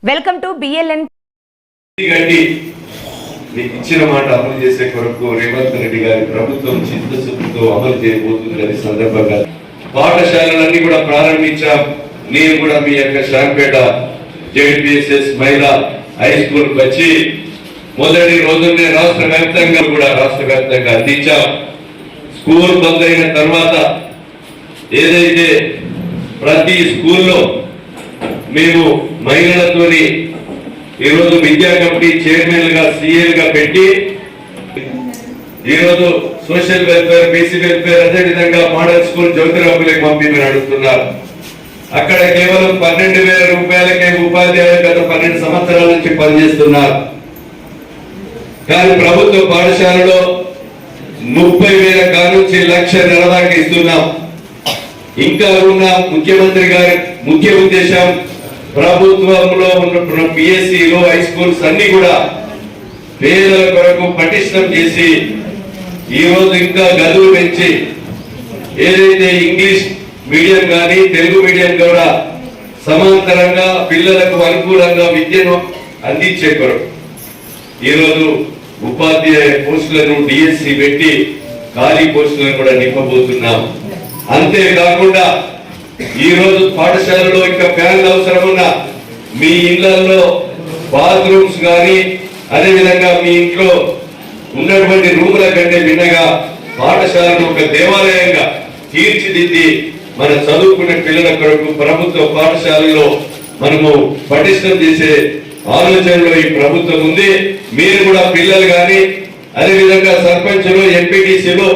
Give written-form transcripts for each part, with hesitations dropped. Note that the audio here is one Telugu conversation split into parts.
Welcome to BLN. ఇచ్చిన మాట అమలు చేసే కొరకు రేవంత్ రెడ్డి గారి ప్రభుత్వం చిత్తశుద్ధితో అమలు చేయబోతుందని సందర్భంగా పాఠశాలలన్నీ కూడా ప్రారంభించాం. నేను కూడా మీ యొక్క శాంపేట JPSS మహిళా హై స్కూల్ వచ్చి మొదటి రోజునే రాష్ట్ర వ్యాప్తంగా అందించాం. స్కూల్ బంద్ అయిన తర్వాత ఏదైతే ప్రతి స్కూల్లో మేము మహిళలతోని ఈరోజు విద్యా కమిటీ చైర్మన్ గా CL గా పెట్టి ఈరోజు సోషల్ వెల్ఫేర్, బీసీ వెల్ఫేర్, అదేవిధంగా మోడల్ స్కూల్ జ్యోతిరావులకు పంపిణీ అడుగుతున్నారు. అక్కడ కేవలం 12,000 రూపాయలకే ఉపాధ్యాయులు గత 12 సంవత్సరాల నుంచి పనిచేస్తున్నారు. కానీ ప్రభుత్వ పాఠశాలలో 30,000 కానుంచి 1,00,000 దాకా ఇస్తున్నాం. ఇంకా ఉన్న ముఖ్యమంత్రి గారి ముఖ్య ఉద్దేశం ప్రభుత్వంలో ఉన్న PSCలు, హై స్కూల్స్ అన్ని కూడా పేదల కొరకు పటిష్టం చేసి ఈ రోజు ఇంకా గదువు పెంచి ఏదైతే ఇంగ్లీష్ మీడియం కానీ తెలుగు మీడియం కూడా సమాంతరంగా పిల్లలకు అనుకూలంగా విద్యను అందించే కొరకు ఈరోజు ఉపాధ్యాయ పోస్టులను DSC పెట్టి ఖాళీ పోస్టులను కూడా నింపబోతున్నాం. అంతేకాకుండా ఈ రోజు పాఠశాలలో ఇంకా ఫ్యాన్లు అవసరం ఉన్న మీ ఇళ్లలో బాత్రూమ్స్ కానీ అదేవిధంగా మీ ఇంట్లో ఉన్నటువంటి రూముల కంటే భిన్నగా పాఠశాలను ఒక దేవాలయంగా తీర్చిదిద్ది మన చదువుకునే పిల్లల కొరకు ప్రభుత్వ పాఠశాలలో మనము పటిష్టం చేసే ఆలోచనలో ఈ ప్రభుత్వం ఉంది. మీరు కూడా పిల్లలు కానీ అదేవిధంగా సర్పంచులు, ఎంపీటీసీలు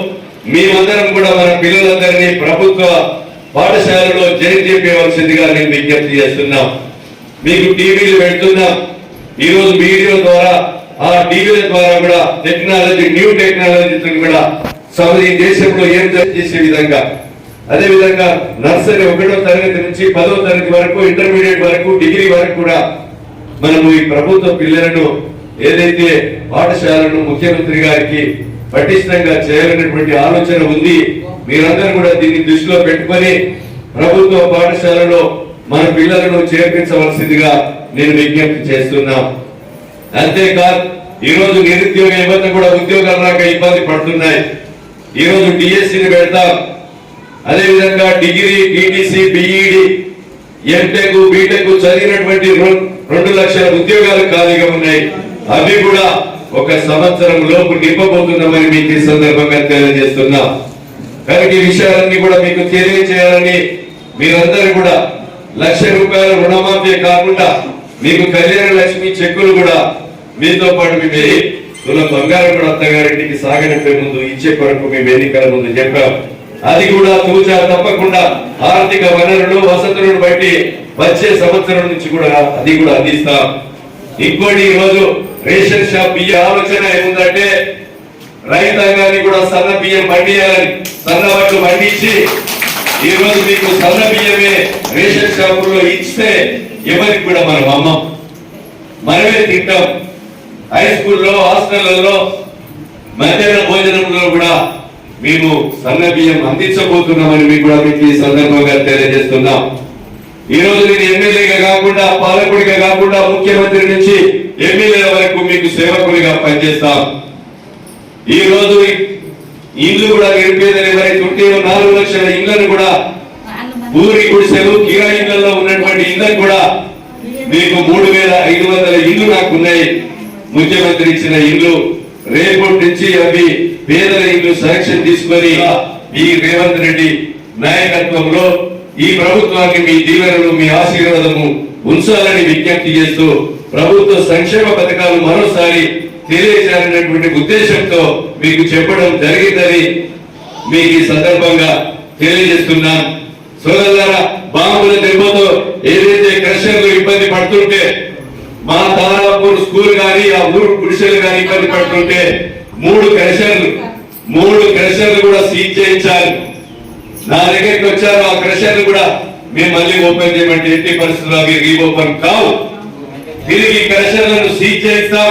మేమందరం కూడా మన పిల్లలందరినీ ప్రభుత్వ పాఠశాలలో చేర్చేయవలసిందిగా నేను విజ్ఞప్తి చేస్తున్నాం. మీకు టీవీలు పెడుతున్నాం. ఈరోజు మీడియా ద్వారా ఆ టీవీల ద్వారా కూడా టెక్నాలజీ, న్యూ టెక్నాలజీతో కూడా ఈ దేశంలో ఏం చేసే విధంగా అదేవిధంగా నర్సరీ 1వ తరగతి నుంచి 10వ తరగతి వరకు, ఇంటర్మీడియట్ వరకు, డిగ్రీ వరకు కూడా మనము ఈ ప్రభుత్వ పిల్లలను ఏదైతే పాఠశాలను ముఖ్యమంత్రి గారికి పటిష్టంగా చేయాలనేటువంటి ఆలోచన ఉంది. మీరందరూ కూడా దీన్ని దృష్టిలో పెట్టుకొని ప్రభుత్వ పాఠశాలలో మన పిల్లలను చేర్పించవలసిందిగా నేను విజ్ఞప్తి చేస్తున్నాం. అంతేకాదు ఈరోజు నిరుద్యోగ యువత కూడా ఉద్యోగాలు రాక ఇబ్బంది పడుతున్నాయి. ఈరోజు DSCని పెడతాం. అదేవిధంగా degree, DTC, BEd, MTech, BTech చదివినటువంటి 2 లక్షల ఉద్యోగాలు ఖాళీగా ఉన్నాయి. అవి కూడా ఒక సంవత్సరం లోపు నింపబోతున్నామని మీకు ఈ సందర్భంగా తెలియజేస్తున్నాం. కనుక ఈ విషయాలన్నీ కూడా మీకు తెలియజేయాలని మీరందరూ కూడా 1,00,000 రూపాయల రుణమాఫీ కాకుండా మీకు కళ్యాణ లక్ష్మి చెక్కులు కూడా మీతో పాటు మేము తుల బంగారం కూడా అత్తగారింటికి సాగనిపే ముందు ఇచ్చే కొరకు మేము ఎన్నికల ముందు చెప్పాం. అది కూడా తూచా తప్పకుండా ఆర్థిక వనరులు, వసతులను బట్టి వచ్చే సంవత్సరం నుంచి కూడా అది కూడా అందిస్తాం. ఇంకోటి ఈరోజు రేషన్ షాప్ బియ్యం ఆలోచన ఏముందంటే రైతాంగాన్ని కూడా సన్న బియ్యం పండియాలని, సన్న వడ్లు పండించి ఈ రోజు మీకు సన్న బియ్యమే రేషన్ షాపుల్లో ఇస్తే ఎవరికి కూడా మనం అమ్మం, మనమే తింటాం. హై స్కూల్లో, హాస్టళ్లలో, మధ్యాహ్న భోజనంలో కూడా మేము సన్న బియ్యం అందించబోతున్నామని మీకు కూడా మీకు ఈ సందర్భంగా తెలియజేస్తున్నాం. ఈ రోజు నేను ఎమ్మెల్యేగా కాకుండా, పాలకుడిగా కాకుండా, ముఖ్యమంత్రి నుంచి ఎమ్మెల్యే వరకు మీకు సేవకుడిగా పనిచేస్తాం. ఈ రోజు ఇల్లు కూడా నిరుపేదలు ఎవరైతే ఉంటే 4 లక్షల ఇళ్లను కూడా ఊరి గుడిసెలు, కిరాయి ఇళ్లలో ఉన్నటువంటి ఇళ్లకు కూడా మీకు 3,500 ఇళ్లు నాకు ఉన్నాయి. ముఖ్యమంత్రి ఇచ్చిన ఇల్లు రేపటి నుంచి అవి పేదల ఇల్లు సెలక్షన్ తీసుకొని ఈ రేవంత్ రెడ్డి నాయకత్వంలో ఈ ప్రభుత్వానికి మీ దీవెనలు, మీ ఆశీర్వాదము ఉంచాలని విజ్ఞప్తి చేస్తూ ప్రభుత్వ సంక్షేమ పథకాలు మరోసారి తెలియజేయాలనేటువంటి ఉద్దేశంతో మీకు చెప్పడం జరిగిందని మీకు ఈ సందర్భంగా తెలియజేస్తున్నాం. సోదరులారా, బాంబుల దెబ్బతో ఏదైతే క్రషర్లు ఇబ్బంది పడుతుంటే, మా తారాపూర్ స్కూల్ కానీ ఆ ఊరు గుడిసెలు కానీ ఇబ్బంది పడుతుంటే 3 క్రషర్లు కూడా సీజ్ చేయించాలి. నా దగ్గరికి వచ్చారు. ఆ క్రషర్లు కూడా మేము మళ్ళీ ఓపెన్ చేయమంటే ఎట్టి పరిస్థితుల్లో అవి రీఓపెన్ కావు. తిరిగి క్రషర్లను సీజ్ చేస్తాం.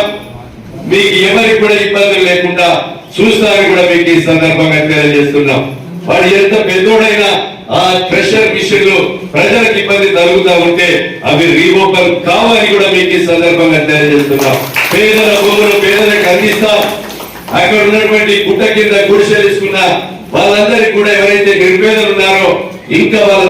మీకు ఎవరికి కూడా ఇబ్బందులు లేకుండా చూస్తారని కూడా మీకు ఈ సందర్భంగా తెలియజేస్తున్నాం. వాడు ఎంత పెద్దోడైనా ఆ క్రషర్ మిషన్లు ప్రజలకు ఇబ్బంది కలుగుతా ఉంటే అవి రీఓపెన్ కావాలని కూడా మీకు ఈ సందర్భంగా తెలియజేస్తున్నాం. పేదల భూములు పేదలకు అందిస్తాం. అక్కడ ఉన్నటువంటి గుట్ట కింద గుడిసెలు తీసుకున్న వాళ్ళందరికీ కూడా ఎవరైతే నిరుపేదలు ఉన్నారో ఇంకా వాళ్ళ